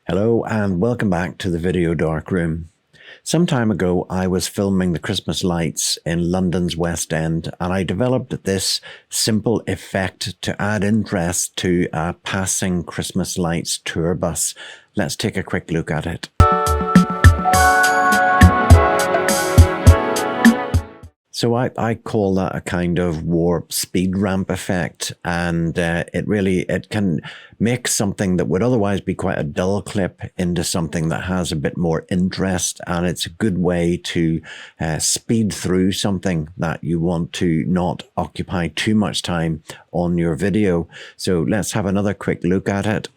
Hello and welcome back to the video Darkroom. Some time ago I was filming the Christmas lights in London's West End and I developed this simple effect to add interest to a passing Christmas lights tour bus. Let's take a quick look at it. So I call that a kind of warp speed ramp effect, and it can make something that would otherwise be quite a dull clip into something that has a bit more interest, and it's a good way to speed through something that you want to not occupy too much time on your video. So let's have another quick look at it.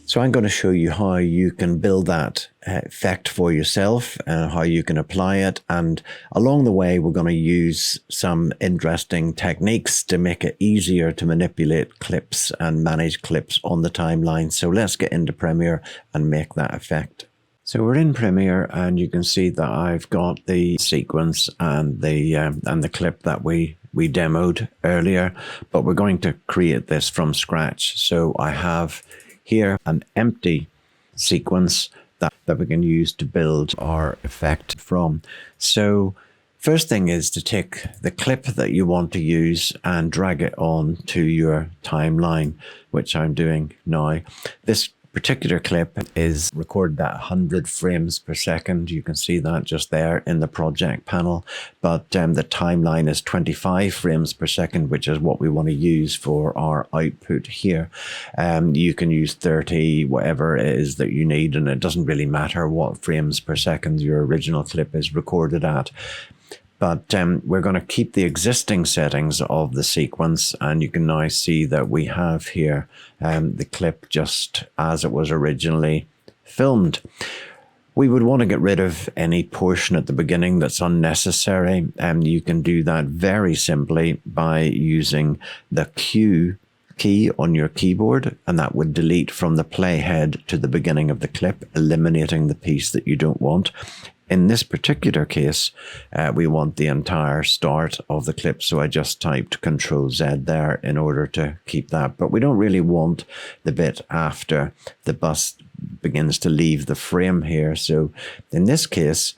So I'm going to show you how you can build that effect for yourself and how you can apply it. And along the way, we're going to use some interesting techniques to make it easier to manipulate clips and manage clips on the timeline. So let's get into Premiere and make that effect. So we're in Premiere and you can see that I've got the sequence and the clip that we demoed earlier, but we're going to create this from scratch. So I have here an empty sequence that we can use to build our effect from. So first thing is to take the clip that you want to use and drag it on to your timeline, which I'm doing now. This particular clip is recorded at 100 frames per second. You can see that just there in the project panel, but the timeline is 25 frames per second, which is what we want to use for our output here. You can use 30, whatever it is that you need, and it doesn't really matter what frames per second your original clip is recorded at. But we're going to keep the existing settings of the sequence, and you can now see that we have here the clip just as it was originally filmed. We would want to get rid of any portion at the beginning that's unnecessary, and you can do that very simply by using the Q key on your keyboard, and that would delete from the playhead to the beginning of the clip, eliminating the piece that you don't want. In this particular case, we want the entire start of the clip, so I just typed Control-Z there in order to keep that. But we don't really want the bit after the bus begins to leave the frame here. So in this case,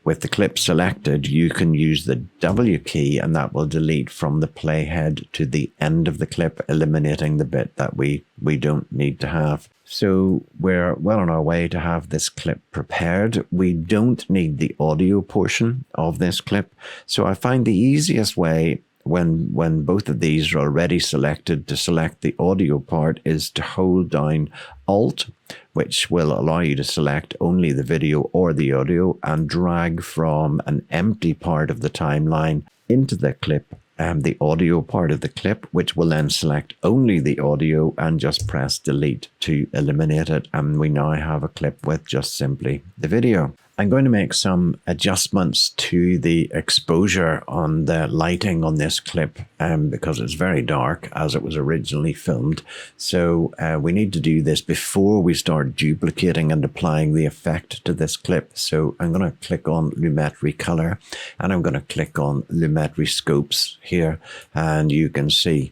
with the clip selected, you can use the W key, and that will delete from the playhead to the end of the clip, eliminating the bit that we don't need to have. So we're well on our way to have this clip prepared. We don't need the audio portion of this clip. So I find the easiest way when both of these are already selected to select the audio part is to hold down Alt, which will allow you to select only the video or the audio, and drag from an empty part of the timeline into the clip, the audio part of the clip, which will then select only the audio, and just press delete to eliminate it. And we now have a clip with just simply the video. I'm going to make some adjustments to the exposure on the lighting on this clip because it's very dark as it was originally filmed. So we need to do this before we start duplicating and applying the effect to this clip. So I'm going to click on Lumetri Color, and I'm going to click on Lumetri Scopes here, and you can see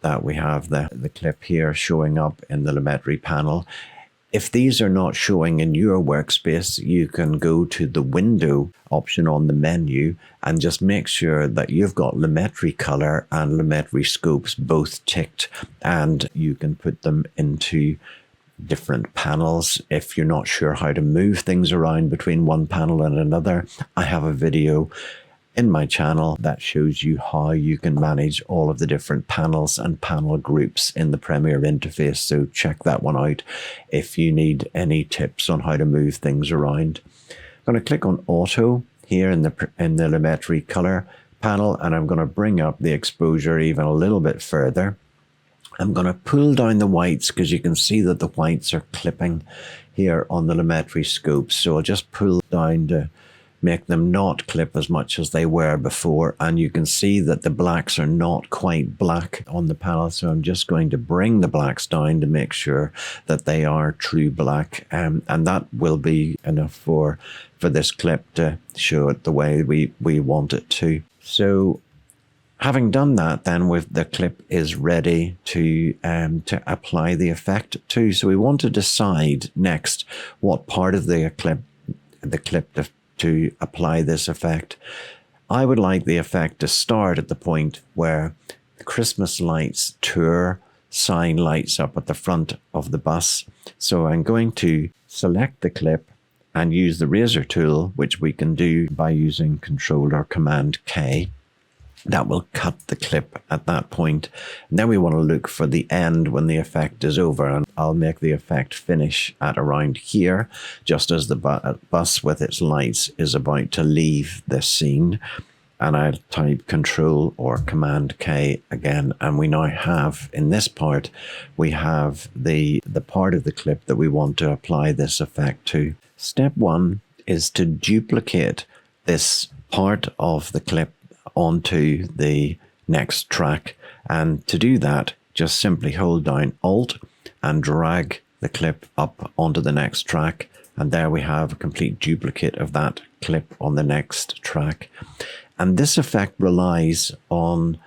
that we have the clip here showing up in the Lumetri panel. If these are not showing in your workspace, you can go to the window option on the menu and just make sure that you've got Lumetri Color and Lumetri Scopes both ticked, and you can put them into different panels. If you're not sure how to move things around between one panel and another, I have a video in my channel that shows you how you can manage all of the different panels and panel groups in the Premiere interface. So check that one out if you need any tips on how to move things around. I'm going to click on Auto here in the Lumetri Color panel, and I'm going to bring up the exposure even a little bit further. I'm going to pull down the whites because you can see that the whites are clipping here on the Lumetri Scopes. So I'll just pull down to make them not clip as much as they were before, and you can see that the blacks are not quite black on the panel, so I'm just going to bring the blacks down to make sure that they are true black, and that will be enough for this clip to show it the way we want it to. So Having done that, then the clip is ready to apply the effect to. So we want to decide next what part of the clip to apply this effect. I would like the effect to start at the point where the Christmas lights tour sign lights up at the front of the bus. So I'm going to select the clip and use the razor tool, which we can do by using Control or Command K. That will cut the clip at that point. And then we want to look for the end when the effect is over, and I'll make the effect finish at around here, just as the bus with its lights is about to leave the scene. And I'll type Control or Command K again, and we now have, in this part, we have the part of the clip that we want to apply this effect to. Step 1 is to duplicate this part of the clip onto the next track, and to do that, just simply hold down Alt and drag the clip up onto the next track, and there we have a complete duplicate of that clip on the next track. And this effect relies on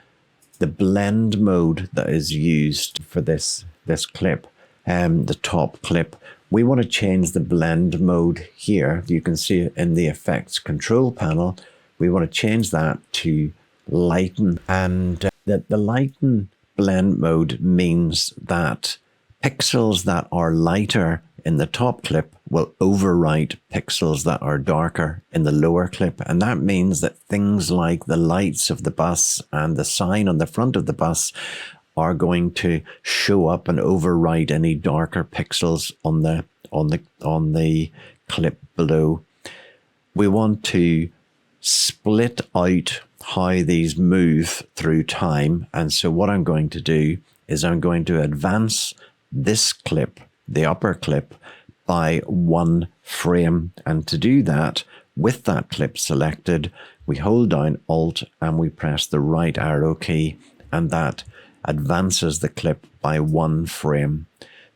the blend mode that is used for this clip, the top clip. We want to change the blend mode here. You can see it in the effects control panel. We want to change that to lighten, and the lighten blend mode means that pixels that are lighter in the top clip will overwrite pixels that are darker in the lower clip. And that means that things like the lights of the bus and the sign on the front of the bus are going to show up and overwrite any darker pixels on the clip below. We want to split out how these move through time. And so what I'm going to do is I'm going to advance this clip, the upper clip, by 1 frame. And to do that, with that clip selected, we hold down Alt and we press the right arrow key, and that advances the clip by 1 frame.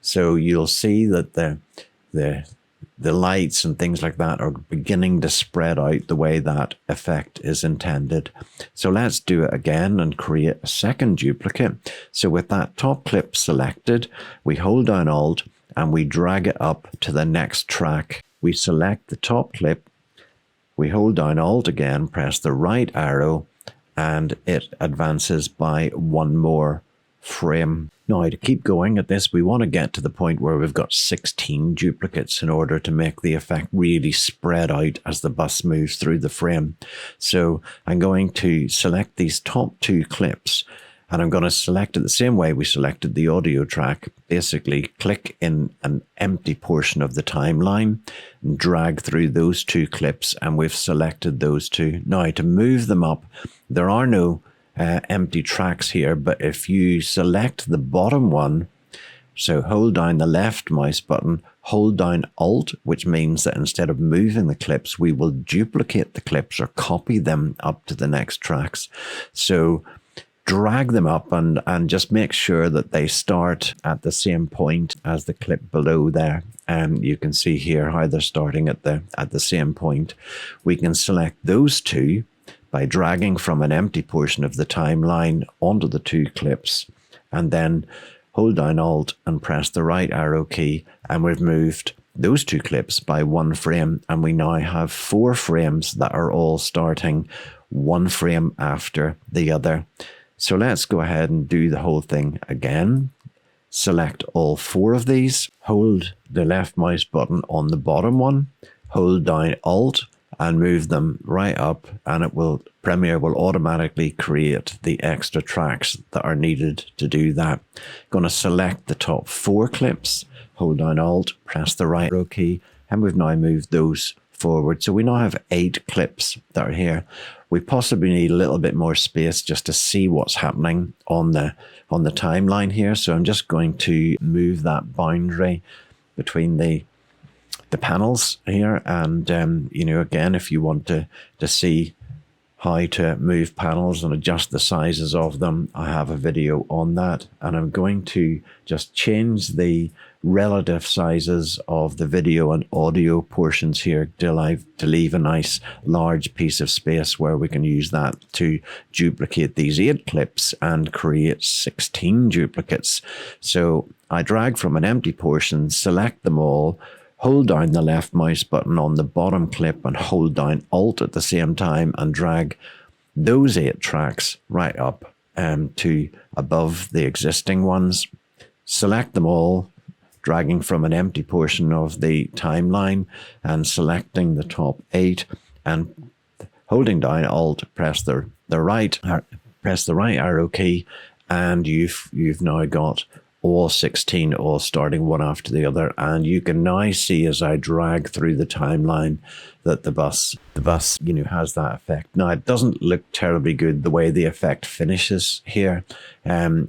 So you'll see that the lights and things like that are beginning to spread out the way that effect is intended. So let's do it again and create a second duplicate. So with that top clip selected, we hold down Alt and we drag it up to the next track. We select the top clip, we hold down Alt again, press the right arrow, and it advances by 1 more frame. Now, to keep going at this, we want to get to the point where we've got 16 duplicates in order to make the effect really spread out as the bus moves through the frame. So I'm going to select these top 2 clips, and I'm going to select it the same way we selected the audio track. Basically, click in an empty portion of the timeline, and drag through those 2 clips, and we've selected those 2. Now, to move them up, there are no empty tracks here, but if you select the bottom one, so hold down the left mouse button, hold down Alt, which means that instead of moving the clips, we will duplicate the clips or copy them up to the next tracks. So drag them up and just make sure that they start at the same point as the clip below there. And you can see here how they're starting at the same point. We can select those 2 by dragging from an empty portion of the timeline onto the 2 clips, and then hold down Alt and press the right arrow key, and we've moved those 2 clips by 1 frame, and we now have 4 frames that are all starting 1 frame after the other. So let's go ahead and do the whole thing again. Select all 4 of these, hold the left mouse button on the bottom one, hold down Alt, and move them right up, and Premiere will automatically create the extra tracks that are needed to do that. Going to select the top 4 clips, hold down Alt, press the right arrow key, and we've now moved those forward. So we now have 8 clips that are here. We possibly need a little bit more space just to see what's happening on the timeline here. So I'm just going to move that boundary between the panels here, and again, if you want to see how to move panels and adjust the sizes of them. I have a video on that, and I'm going to just change the relative sizes of the video and audio portions here to leave a nice large piece of space where we can use that to duplicate these 8 clips and create 16 duplicates. So I drag from an empty portion, select them all, hold down the left mouse button on the bottom clip and hold down Alt at the same time and drag those 8 tracks right up to above the existing ones. Select them all, dragging from an empty portion of the timeline and selecting the top 8 and holding down Alt, press the right arrow key, and you've now got all 16 all starting one after the other. And you can now see as I drag through the timeline that the bus has that effect. Now it doesn't look terribly good the way the effect finishes here,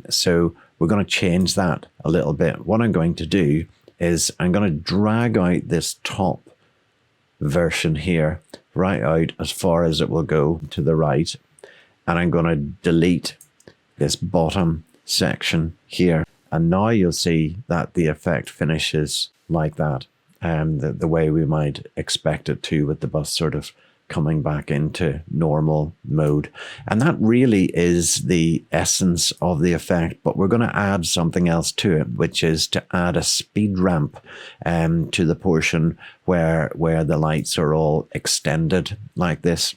so we're going to change that a little bit. What I'm going to do is I'm going to drag out this top version here right out as far as it will go to the right, and I'm going to delete this bottom section here. And now you'll see that the effect finishes like that, the way we might expect it to, with the bus sort of coming back into normal mode. And that really is the essence of the effect, but we're going to add something else to it, which is to add a speed ramp to the portion where the lights are all extended like this.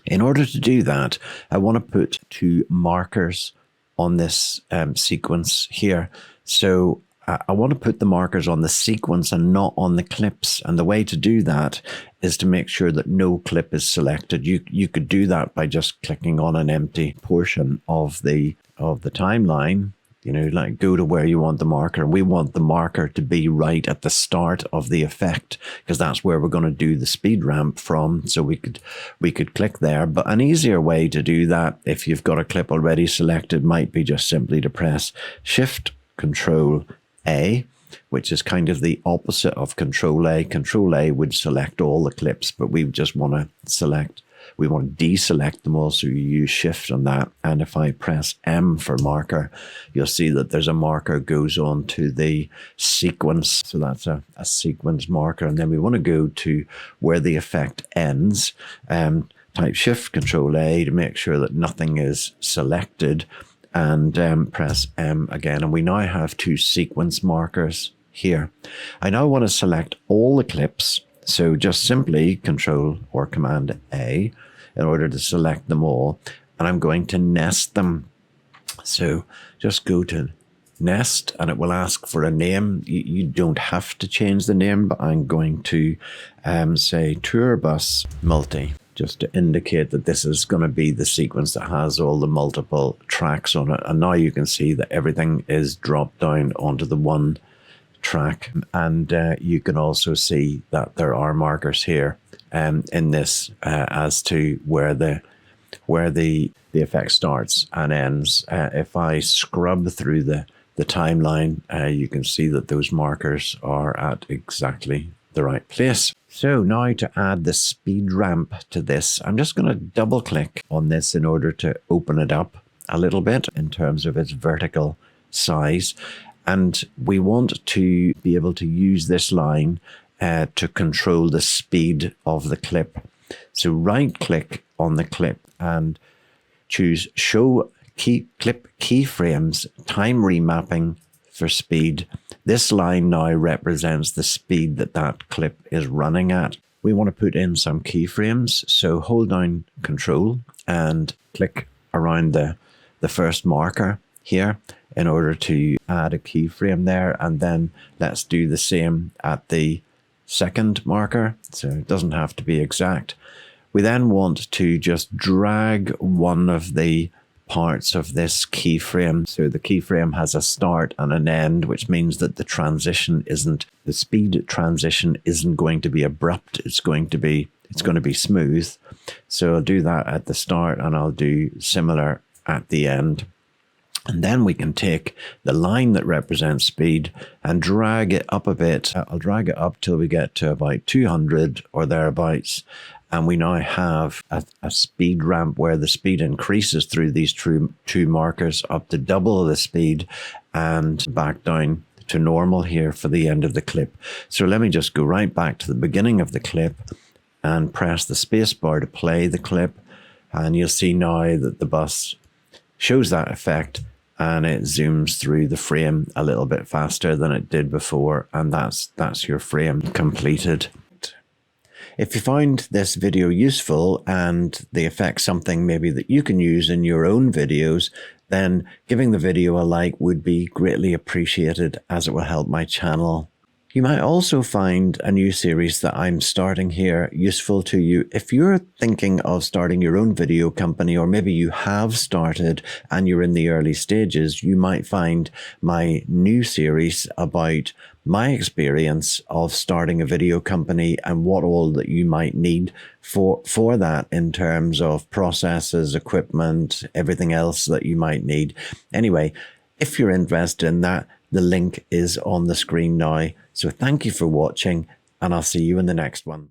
In order to do that, I want to put 2 markers on this sequence here. So I want to put the markers on the sequence and not on the clips. And the way to do that is to make sure that no clip is selected. You could do that by just clicking on an empty portion of the timeline. You know, like go to where you want the marker. We want the marker to be right at the start of the effect, because that's where we're going to do the speed ramp from. So we could click there. But an easier way to do that, if you've got a clip already selected, might be just simply to press Shift Control A, which is kind of the opposite of Control A. Control A would select all the clips, but we just want to deselect them all, so you use Shift on that. And if I press M for marker, you'll see that there's a marker goes on to the sequence. So that's a sequence marker. And then we want to go to where the effect ends. Type Shift Control A to make sure that nothing is selected, and press M again. And we now have 2 sequence markers here. I now want to select all the clips. So just simply Control or Command A in order to select them all. And I'm going to nest them. So just go to Nest and it will ask for a name. You don't have to change the name, but I'm going to say Tour Bus Multi, just to indicate that this is going to be the sequence that has all the multiple tracks on it. And now you can see that everything is dropped down onto the one track, and you can also see that there are markers here in this as to where the effect starts and ends. If I scrub through the timeline, you can see that those markers are at exactly the right place. So now to add the speed ramp to this, I'm just going to double click on this in order to open it up a little bit in terms of its vertical size. And we want to be able to use this line to control the speed of the clip. So right click on the clip and choose Show Clip Keyframes Time Remapping for Speed. This line now represents the speed that clip is running at. We want to put in some keyframes. So hold down Control and click around the first marker here in order to add a keyframe there, and then let's do the same at the second marker, so it doesn't have to be exact. We then want to just drag one of the parts of this keyframe. So the keyframe has a start and an end, which means that the speed transition isn't going to be abrupt. It's going to be smooth. So I'll do that at the start and I'll do similar at the end. And then we can take the line that represents speed and drag it up a bit. I'll drag it up till we get to about 200 or thereabouts. And we now have a speed ramp where the speed increases through these two markers up to double the speed and back down to normal here for the end of the clip. So let me just go right back to the beginning of the clip and press the space bar to play the clip. And you'll see now that the bus shows that effect and it zooms through the frame a little bit faster than it did before. And that's your frame completed. If you found this video useful and the effect something maybe that you can use in your own videos, then giving the video a like would be greatly appreciated, as it will help my channel. You might also find a new series that I'm starting here useful to you if you're thinking of starting your own video company, or maybe you have started and you're in the early stages. You might find my new series about my experience of starting a video company and what all that you might need for that in terms of processes, equipment, everything else that you might need. Anyway, if you're interested in that, the link is on the screen now. So thank you for watching, and I'll see you in the next one.